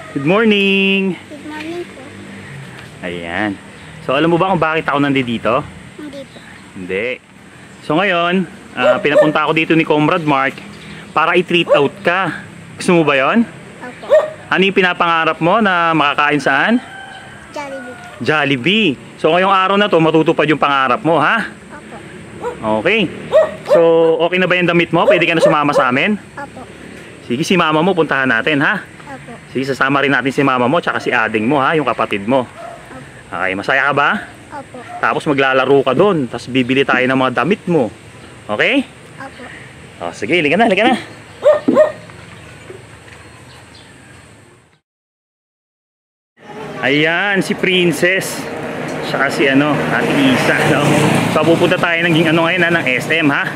Good morning! Good morning po. Ayan. So alam mo ba kung bakit ako nandito? Hindi po. Hindi. So ngayon, pinapunta ako dito ni Comrade Mark para i-treat out ka. Gusto mo ba yon? Opo. Ano yung pinapangarap mo na makakain saan? Jollibee. Jollibee. So ngayong araw na to matutupad yung pangarap mo, ha? Opo. Okay. So okay na ba yung damit mo? Pwede ka na sumama sa amin? Opo. Sige, si mama mo puntahan natin, ha? Opo. Sige, sasama rin natin si mama mo tsaka si ading mo, ha? Yung kapatid mo. Okay, masaya ka ba? Opo. Tapos maglalaro ka doon. Tapos bibili tayo ng mga damit mo. Okay? Opo. O, sige, halika na, halika na. Ayan, si Princess. Saka si Ate Isa, no? So pupunta tayo ng ngayon, ng SM, ha?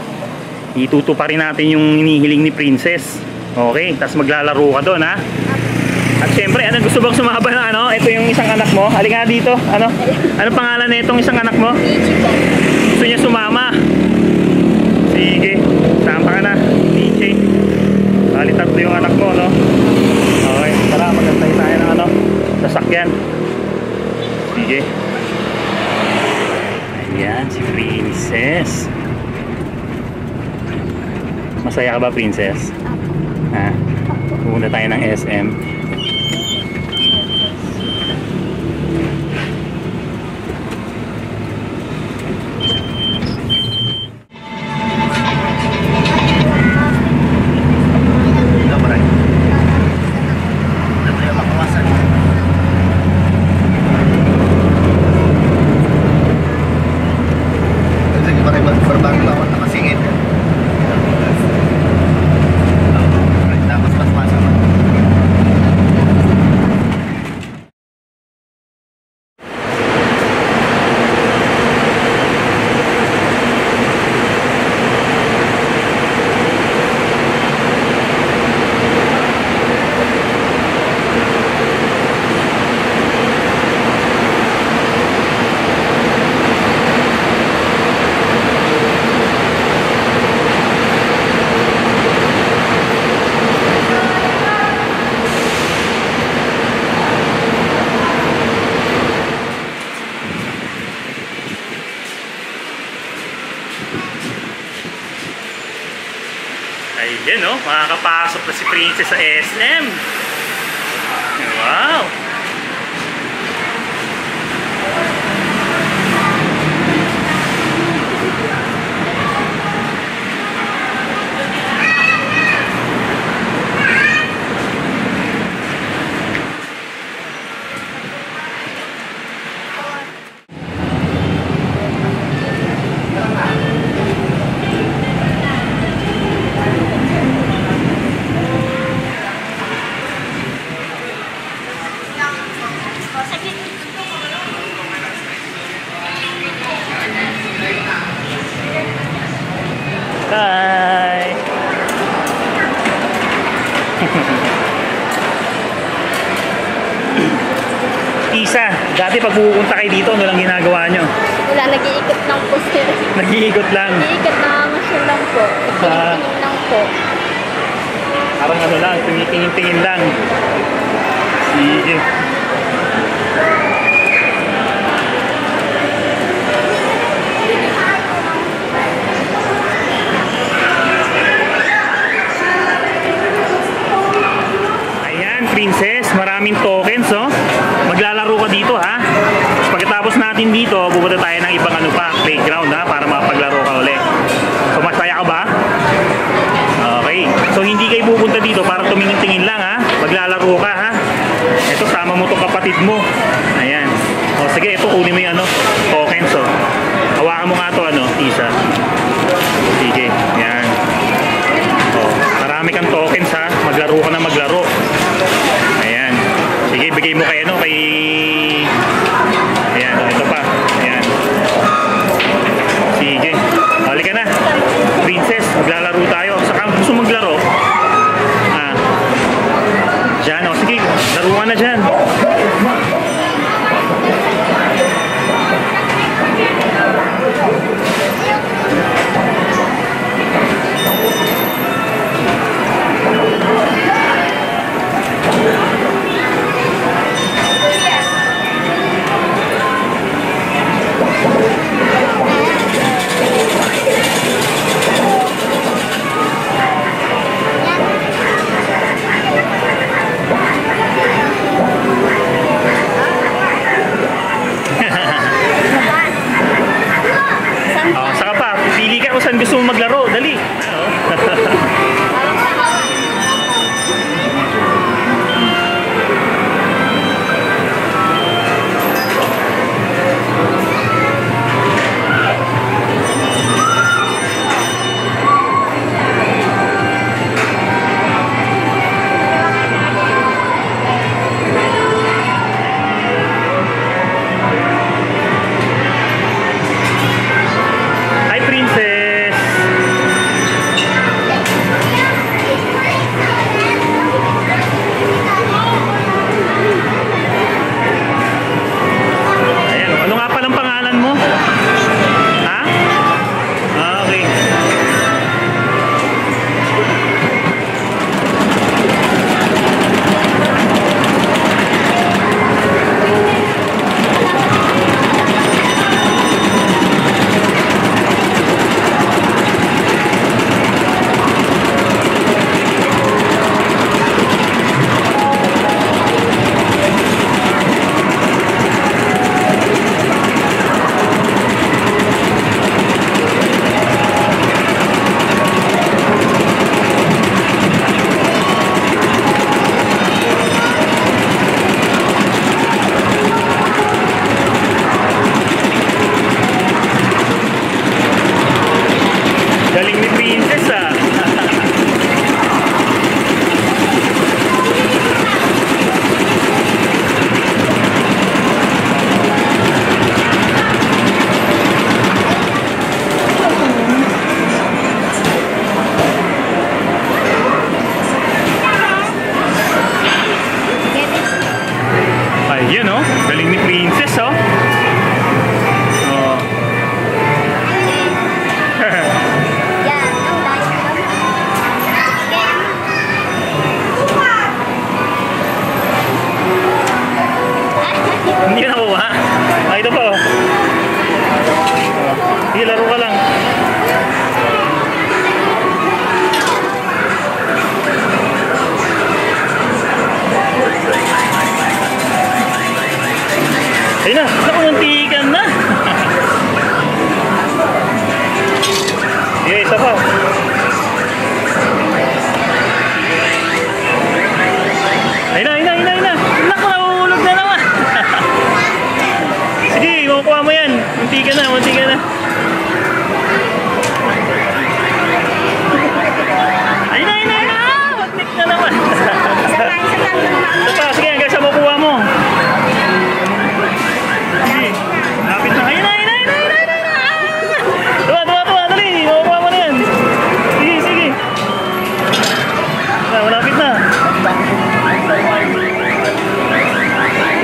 Ituto pa rin natin yung hinihiling ni Princess. Okay, tapos maglalaro ka doon, ha? At syempre, gusto bang sumaba na ito yung isang anak mo? Halika nga dito. Ano pangalan na itong isang anak mo? Gusto niya sumama. Sige, sama ka na, DJ. Bali tatlo yung anak mo, no? Okay, tara, magantay tayo ng sasakyan. Sige. Ayan, si Princess. Masaya ka ba, Princess? Ha? Pumunta tayo ng SM. Ayan, no? Makakapasok na si Princess sa SM. Wow! Hi! Isa, dati pag pupunta kayo dito, ano lang ginagawa nyo? Wala, nag-iikot lang po sir. Nag-iikot lang. Nag-iikot na masyal lang po. Tingin-tingin lang po. Parang lang, tingin-tingin lang. Sige. Princess, maraming tokens, oh. Maglalaro ka dito, ha. Pagkatapos natin dito, pupunta tayo ng ibang playground, ha, para makapaglaro ka ulit. So masaya ka ba? Okay. So hindi kayo pupunta dito para tumingin-tingin lang, ha. Maglalaro ka, ha. Ito, sama mo 'tong kapatid mo. Ayan. O sige, ito kunin mo yung tokens, oh. Hawakan mo nga 'to, Isa. Sige. Yan. Oh, marami kang tokens, ha. Maglaro ka na maglaro. Ayan. Sige, bigay mo kay Ayan, ito pa. Ayan. Sige. Halika na. Princess, maglalaro tayo. Saka gusto maglaro. Diyan, sige. Laro ka na dyan. Yan oh, galing ni Princess oh. Oh. Yan, ang dahil Hindi na nakuha. Ah, ito pa oh. Sige, laro ka lang. Ayun na, naku, muntikan na. Sige, isa pa. Ayun na, ayun na, ayun na, ayun na. Naku, nahulog na naman. Sige, makukuha mo yan. Muntikan na, muntikan na. Ayun na, ayun na, ayun na. Muntik na naman. Ito pa, sige, hanggang sa makuha mo. Sige, lapit na. Ayun na, ayun na, ayun na, ayun na, ayun na. Tuwa, tuwa, tuwa, dali. Makukuha mo na yan. Sige, sige. Malapit na.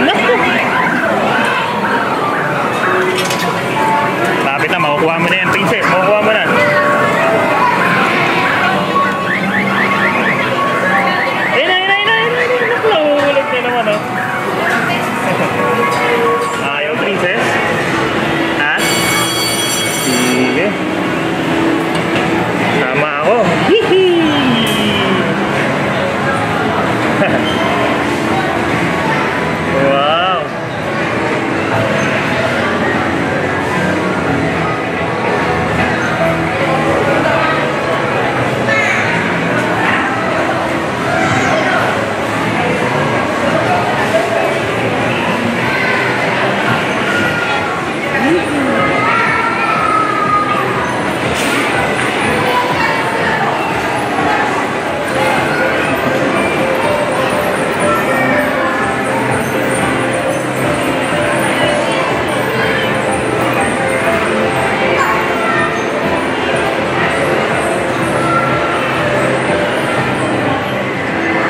Naku. Lapit na, makukuha mo na yan, Princess. Makukuha mo na. Ayun na, ayun na, ayun na, ayun na. Naku, nahulog na naman, oh. Ayaw, Princess. Ha? Sige. Tama ako. Hihi! Wow!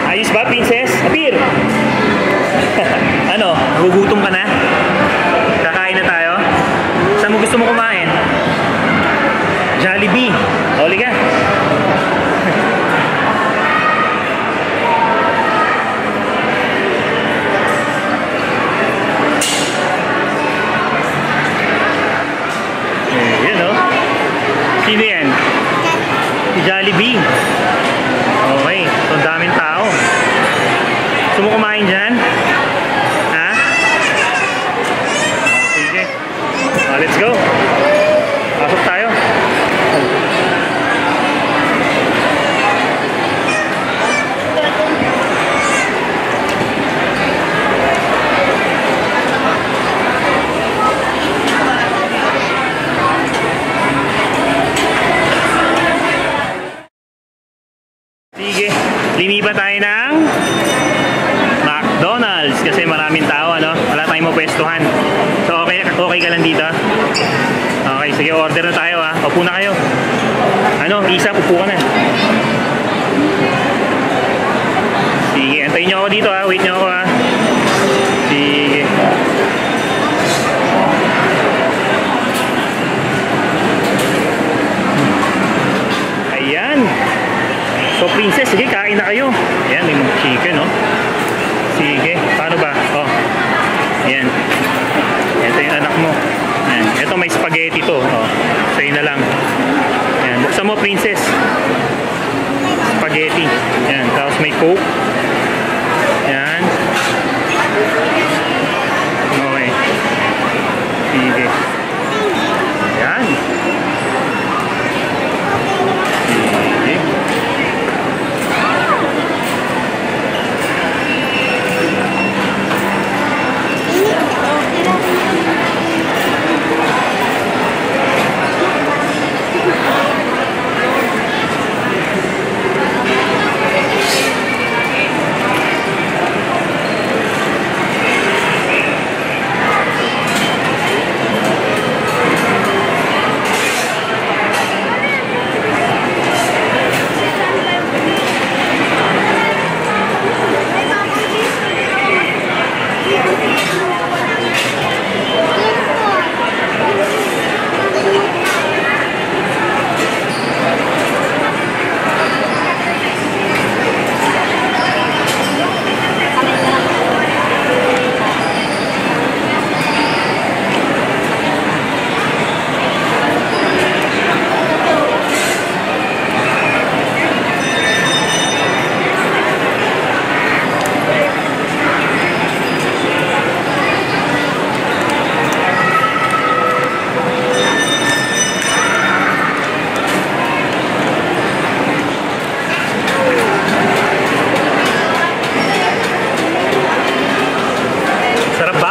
Ayos ba, Princess? Apir! Ano? Nagugutom ka na? Kakain na tayo? Saan mo gusto mo kumain? Jollibee. Huli ka. Yan o. Sino yan? Si Jollibee. Okay. So, ang daming tao. Gusto mo kumain dyan? Ha? Sige. Let's go. Pasok tayo. Sige, limipan tayo ng McDonald's kasi maraming tao, ano? Wala tayong mapwestuhan. So, okay ka lang dito? Okay, sige, order na tayo, ha? Upo na kayo. Ano, Isa, upo ka na. Sige, antayin nyo ako dito, ha? Wait nyo ako, ha? Sige. Ayan. So, Princess, sige, kain na kayo. Ayan, may mga chicken, no? Sige, paano ba? Oh, ayan. Ito yung anak mo. Ayan. Ito may spaghetti to. Oh, sa'yo na lang. Ayan, buksan mo, Princess. Spaghetti. Ayan, tapos may Coke. Ayan. Okay. Sige. Ayan. Sige.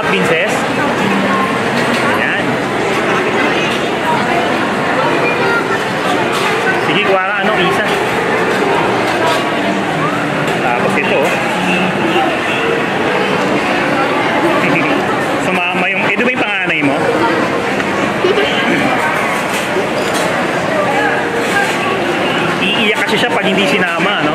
princess? Ayan. Sige, kuha ka isa. Tapos ito. Sumama yung... Ito ba yung panganay mo? Iiyak kasi siya pag hindi sinama, no?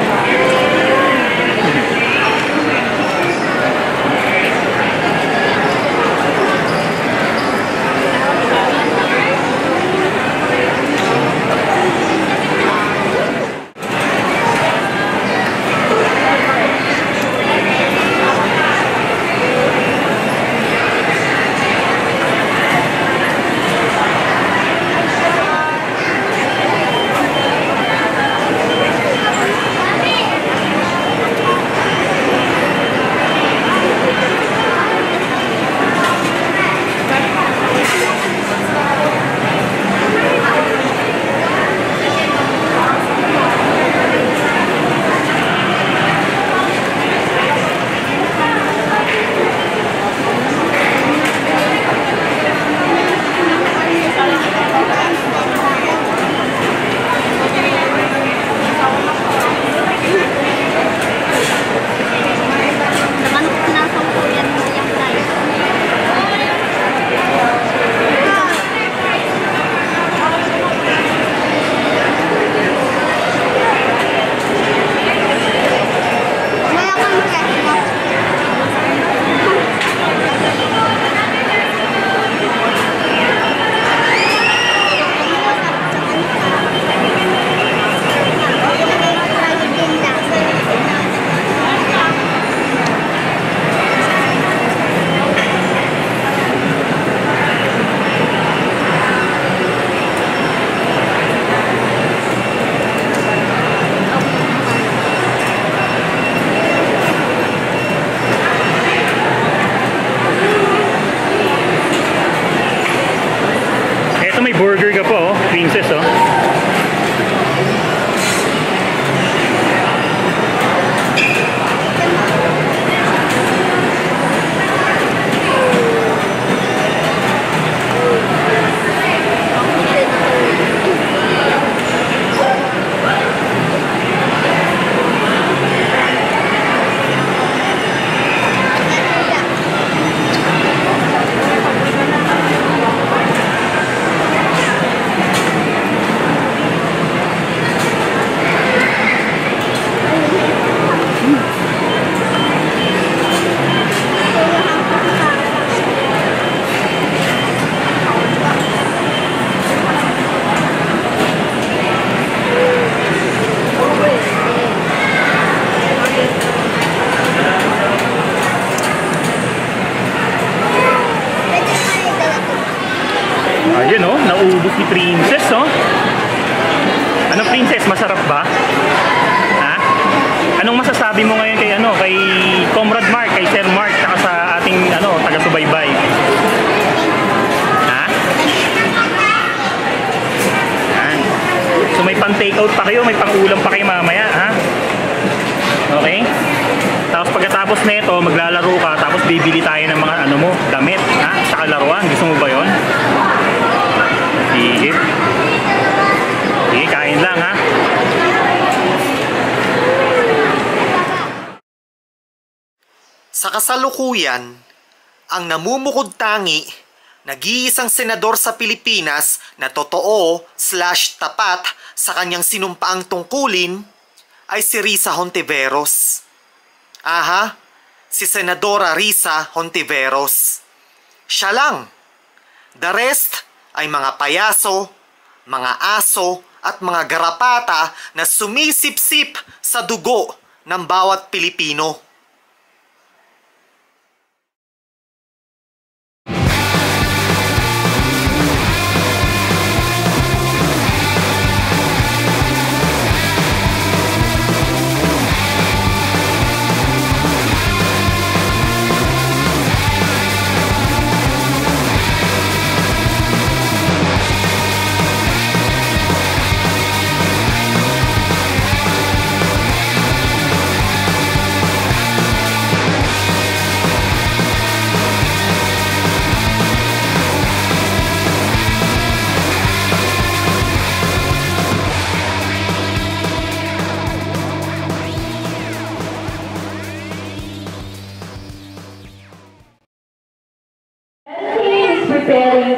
Burger ka po, princess, oh. Ayun, oh, naubos ni princess, oh. Ano, princess, masarap ba? Ha? Anong masasabi mo ngayon kay kay Comrade Mark, kay Sir Mark, saka sa ating taga-subaybay? Ha? Yan. So may pang-take out pa kayo, may pang-ulam pa kayo mamaya, ha? Okay? Tapos pagkatapos nito, maglalaro ka, tapos bibili tayo ng mga damit, ha? Saka laruan. Gusto mo ba 'yon? Sige. Sige, kain lang, ha? Sa kasalukuyan, ang namumukod-tangi, nag-iisang senador sa Pilipinas na totoo/tapat sa kanyang sinumpaang tungkulin ay si Risa Hontiveros. Aha, si Senadora Risa Hontiveros. Siya lang. The rest ay mga payaso, mga aso at mga garapata na sumisip-sip sa dugo ng bawat Pilipino.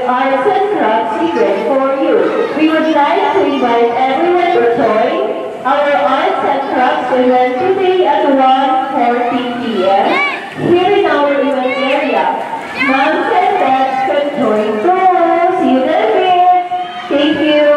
arts and crafts event for you. We would like to invite everyone to join our arts and crafts event today at 1:40 p.m. here in our event area. Moms and dads can join too. See you there. Thank you.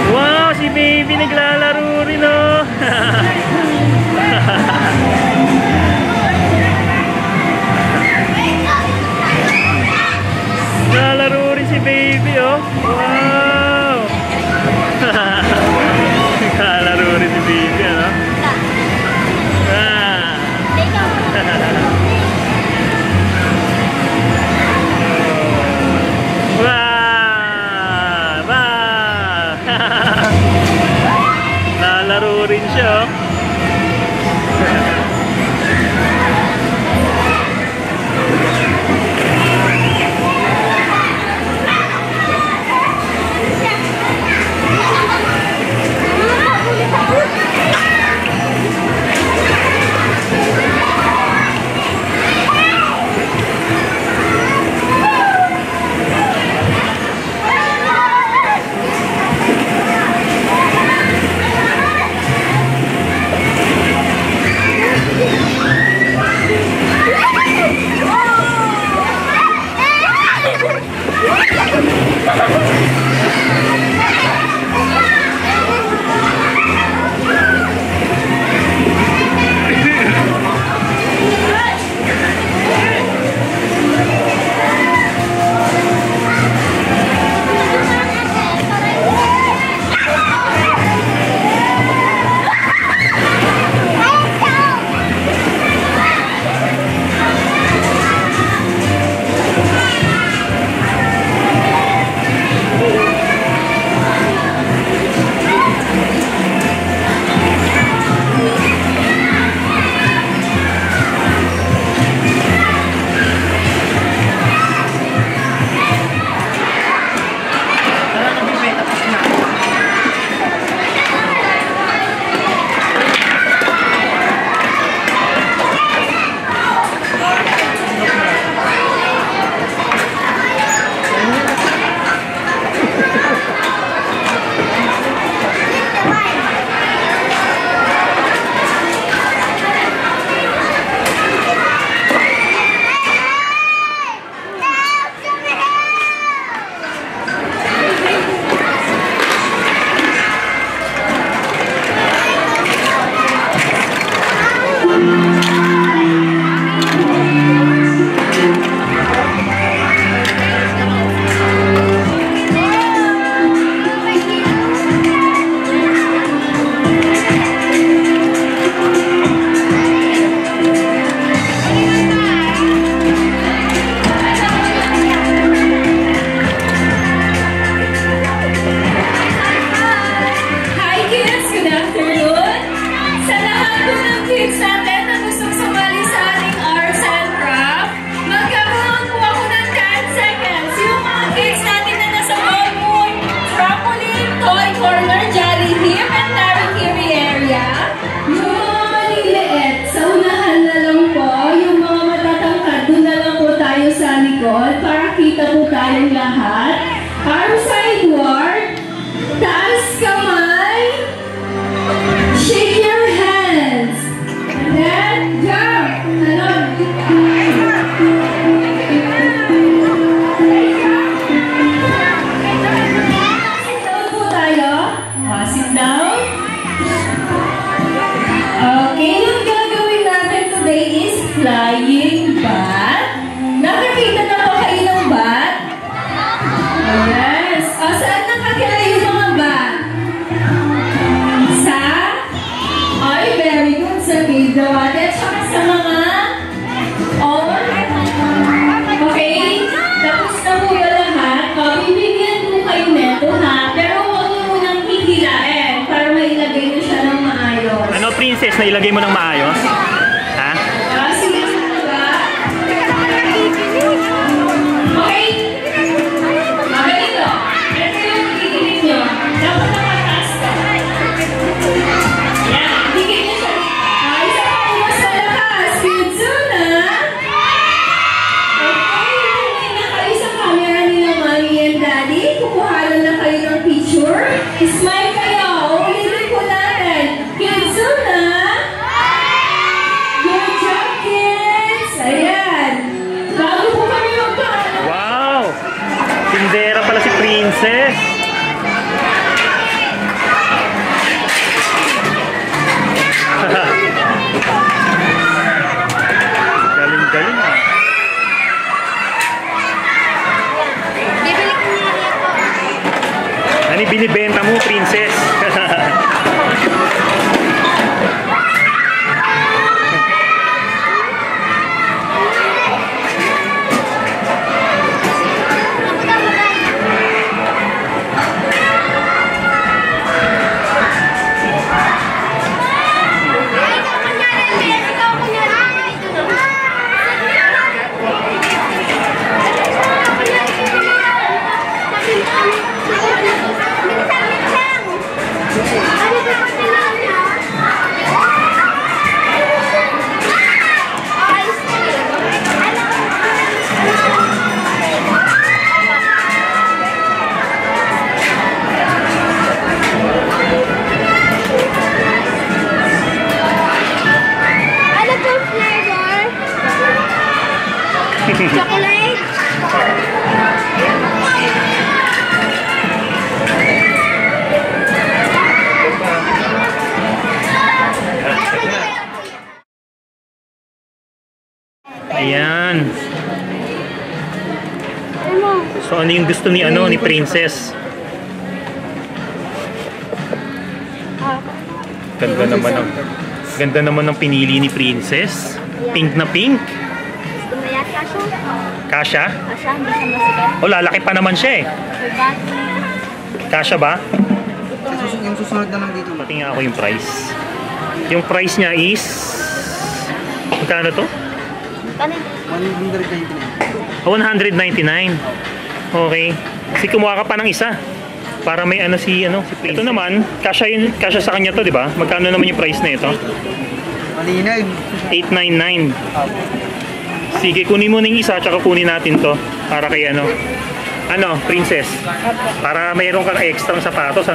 Wow, si baby naglalaro rin oh. Naglalaro rin si baby oh. Wow. Naglalaro rin si baby ano. Ah. Wow! Wow! Nalaro rin siya. Princess, na ilagay mo ng maayos? Ha? Sige na ba? Okay. Ganito. Ito yung titigit nyo. Dapat nakataas ka. Yan. Tigit nyo siya. Isa pa yung mas malakas. Kitsuna. Okay. Tingin na kayo sa camera nila, Mommy and Daddy. Kukuhalan na kayo ng picture. Smile kayo. Ulitin po natin. Kitsuna. Good job, kids! Ayan. Bago po kami magpaano. Wow! Tindera pala si Princess. Galing-galing ah. Bibili ko nga ito. Ano yung binibenta mo, Princess? Ano pong flavor? Chocolate? Ayan. So ano yung gusto ni Princess? Ganda naman ng pinili ni Princess. Pink na pink. Gusto mo yan, Kasha? Kasha? Kasha, hindi siya masikat. O lalaki pa naman siya eh. Diba? Kasha ba? Ito nga. Yung susunod na lang dito. Pati nga ako yung price. Yung price niya is... Magkano to? Ano? 199. 199. Okay. Kasi kumuha ka pa ng isa. Para may si Princess. Ito naman, kasha sa kanya to, di ba? Magkano naman yung price na ito? Malinag. 899. Sige, kunin mo na yung isa, tsaka kunin natin to. Para kay Princess. Para mayroon kang extra sapatos,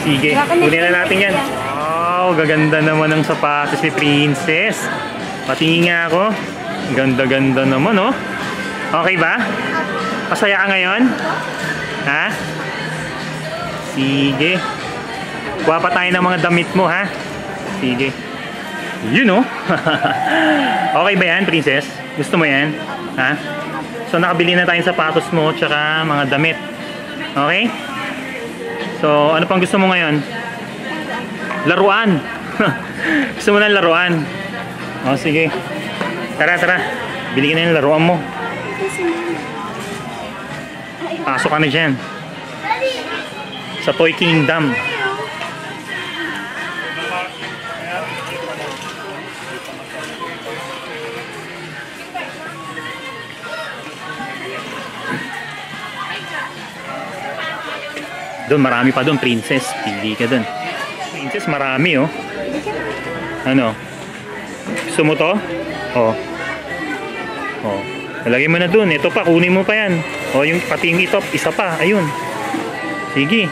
Sige, kunin na natin yan. Wow, gaganda naman ng sapatos ni Princess. Patingin nga ako. Ganda-ganda naman, oh. Okay ba? Masaya ka ngayon? Ha? Sige. Kuha pa tayo ng mga damit mo, ha? Sige. Yun, oh. Okay ba yan, Princess? Gusto mo yan? Ha? So, nakabili na tayong sapatos mo tsaka mga damit. Okay? So, ano pang gusto mo ngayon? Laruan. Gusto mo ng laruan? O, sige. Tara, tara. Bili ka na yung laruan mo. Pasok ka na dyan. Sa Toy Kingdom. Doon, marami pa doon, Princess. Pili ka doon. Princess, marami, oh. Ano? Gusto mo to? Oh. Oh. Lagay mo na doon. Ito pa, kunin mo pa yan. Oh, yung pati yung ito, isa pa. Ayun. Sige.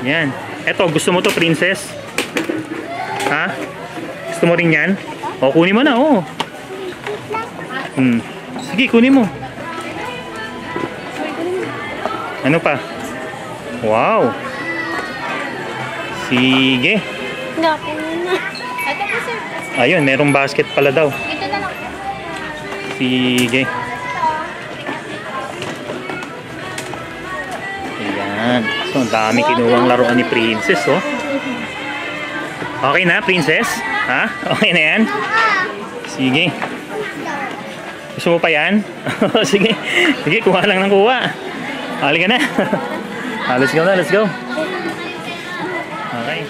Yan. Ito, gusto mo to, Princess? Ha? Gusto mo rin yan? O, kunin mo na, oh. Sige, kunin mo. Ano pa? Wow. Sige. Ayun, merong basket pala daw. Dito na lang. Sige. Ayan. So, ang dami kinuwang laruan ni Princess, oh. Okay na, Princess? Ha? Okay na yan? Sige. Gusto mo pa yan? Sige. Sige, kuha lang ng kuha. Halika na. Let's go na, let's go. Okay.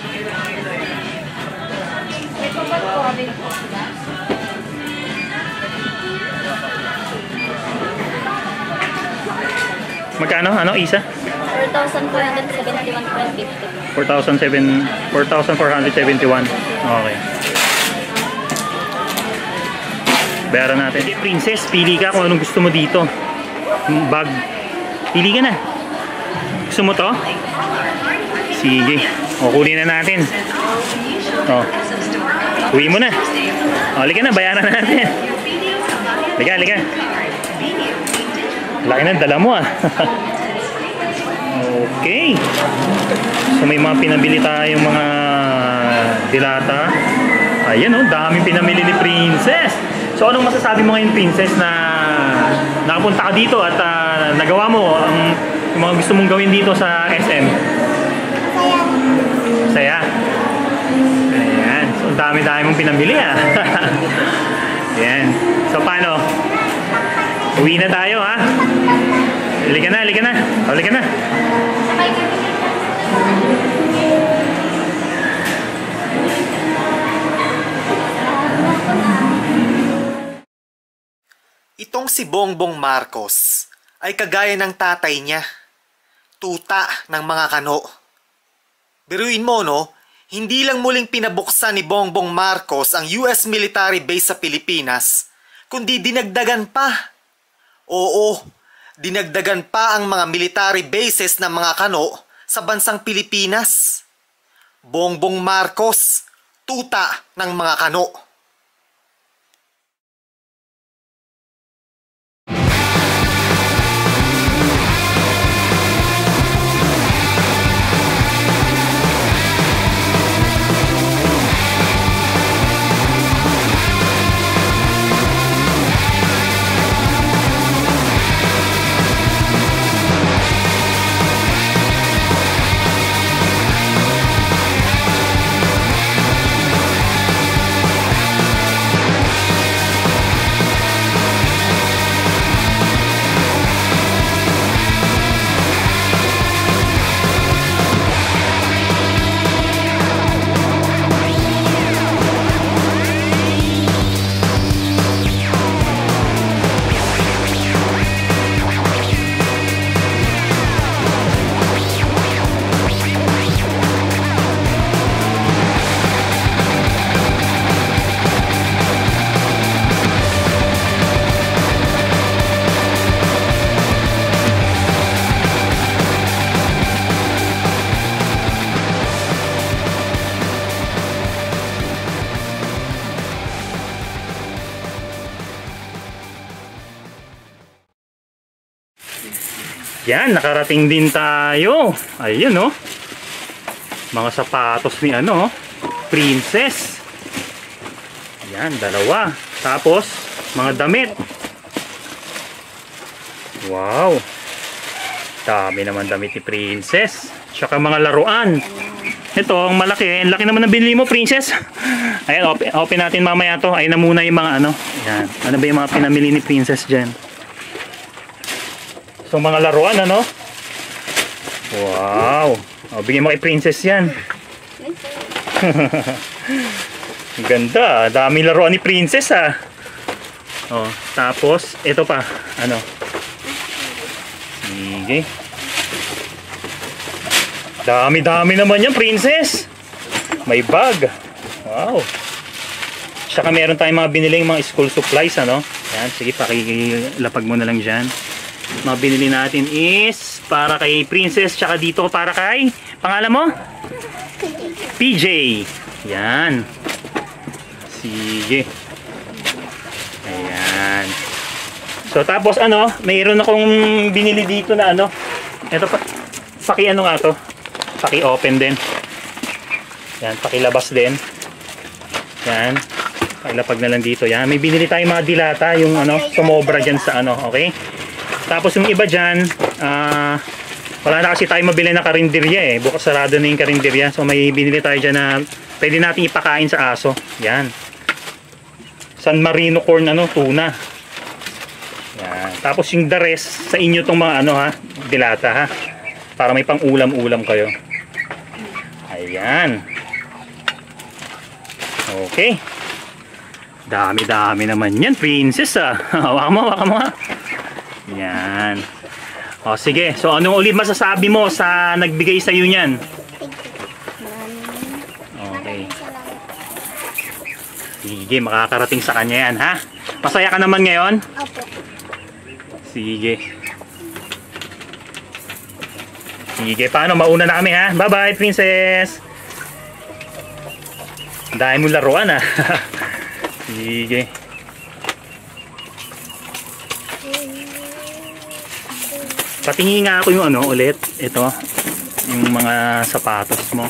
Kapag po, abin po. Magkano? Ano, isa? 4,471.50. 4,471. Okay. Bayaran natin. Princess, pili ka kung anong gusto mo dito. Bag. Pili ka na. Gusto mo to? Sige. O, kunin na natin. O. Uwi mo na. O, halika na. Bayaran natin. Halika, halika. Laki na, dala mo ah. Okay. So may mga pinabili tayong mga dilata. Ayan oh, daming pinamili ni Princess. So anong masasabi mo ngayon, Princess, na nakapunta ka dito at nagawa mo ang mga gusto mong gawin dito sa SM? Saya. Ayan. So dami-dami mong pinamili ah. Ayan. So paano? Uwi na tayo ha. Halika na, halika na. Halika na. Itong si Bongbong Marcos ay kagaya ng tatay niya. Tuta ng mga kano. Biruin mo no, hindi lang muling pinabuksan ni Bongbong Marcos ang US military base sa Pilipinas, kundi dinagdagan pa. Oo, dinagdagan pa ang mga military bases ng mga kano sa bansang Pilipinas. Bongbong Marcos, tuta ng mga kano. Yan, nakarating din tayo. Ayun oh. Mga sapatos ni ano, Princess. Yan, dalawa. Tapos, mga damit. Wow. Dami naman damit ni Princess. Tsaka mga laruan. Ito, ang malaki. Ang laki naman ng binili mo, Princess. Ayan, open natin mamaya to. Ayun na muna yung mga ano. Yan. Ano ba yung mga pinamili ni Princess dyan? So mga laruan ano? Wow. O, bigyan mo kay Princess yan. Ganda. Dami laruan ni Princess ah. O, tapos ito pa. Ano? Sige. Dami-dami naman yan, Princess. May bag. Wow. Tsaka meron tayong mga biniling mga school supplies ano. Yan, sige, pakilapag mo na lang dyan. Mga binili natin is para kay Princess, tsaka dito para kay pangalan mo? PJ. Yan. Sige. Ayan. So tapos ano, mayroon akong binili dito na ano. Ito pa. Paki ano nga to? Paki open din. Yan, pakilabas din. Yan. Pakilapag na lang dito. Yan, may binili tayong mga dilata, yung ano, sumobra dyan sa ano, okay? Tapos yung iba dyan, wala na kasi tayo mabili na karinderya eh. Bukas sarado na yung karinderya. So may binili tayo dyan na pwede natin ipakain sa aso. Yan. San Marino corn, ano, tuna. Yan. Tapos yung the rest, sa inyo tong mga ano ha, dilata ha. Para may pang ulam-ulam kayo. Ayan. Okay. Dami-dami naman yan, princess ah. Hawakan mo, hawakan mo ha. Yan. O sige, so anong ulit masasabi mo sa nagbigay sa'yo niyan? Okay. Sige, makakarating sa kanya yan ha. Masaya ka naman ngayon? Opo. Sige. Sige, paano? Mauna na kami ha. Bye-bye, princess. Dahil mo laruan ha. Sige. Patingin nga ako yung ano ulit. Ito. Yung mga sapatos mo.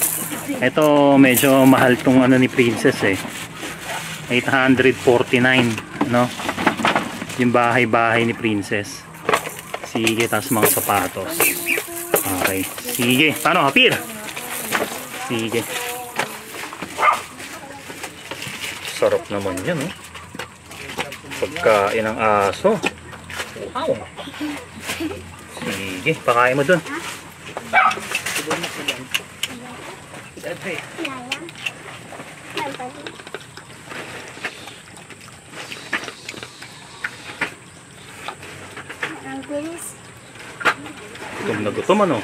Ito medyo mahal tong ano ni princess eh. 849. No? Yung bahay-bahay ni princess. Sige, tapos mga sapatos. Okay. Sige. Paano? Hapir? Sige. Sarap naman yan, oh. Pagkain ng aso. Wow. Sige, pakain mo dun. Ang bilis. Gutom na gutom, ano?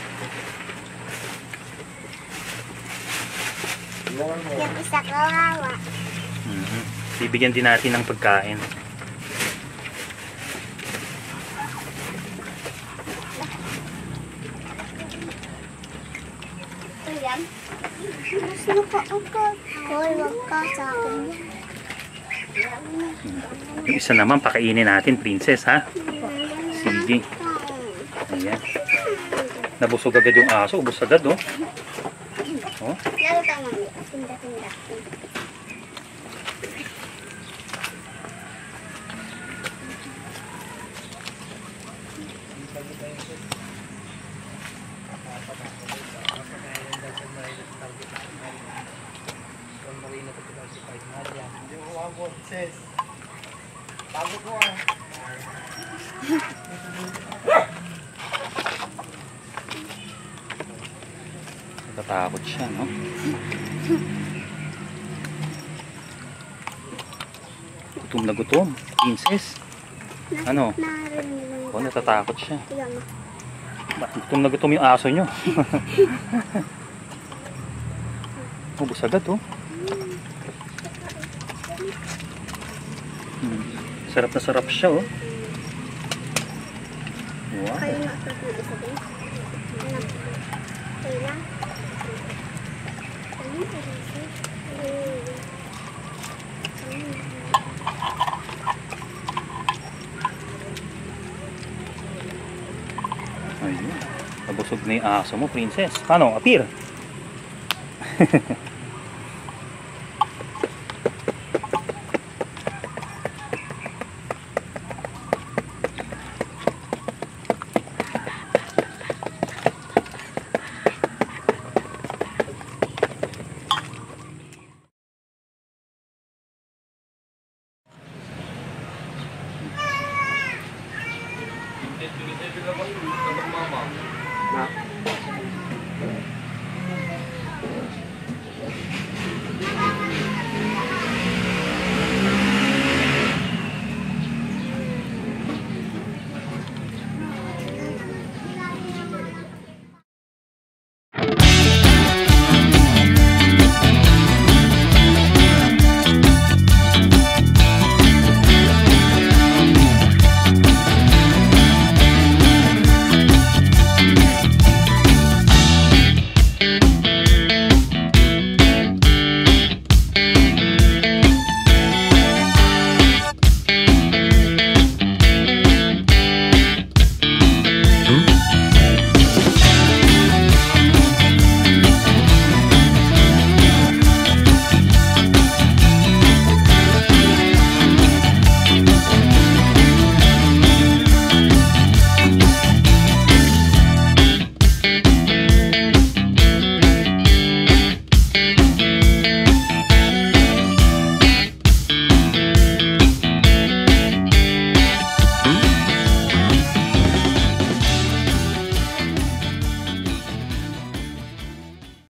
Yung isa kawawa. Bibigyan din natin ng pagkain. Ayan. Gusto ko ako. Hoy, wag ka sa akin. Yung isa naman, pakainin natin, princess, ha? Sige. Ayan. Nabusog agad yung aso. Ubus agad, oh. Oh. Lalo ka mami. Tinda-tinda. Natatakot siya, no? Gutom na gutom. Princess. Ano? Narinig mo. Oh, natatakot siya. Tignan mo. Gutom na gutom yung aso nyo. Ubus agad, oh. Sarap na sarap siya, oh. Wow. Kayo na sa isa din. Kayo lang. Ayun. Nabusog na yung aso mo, princess. Paano? Apir?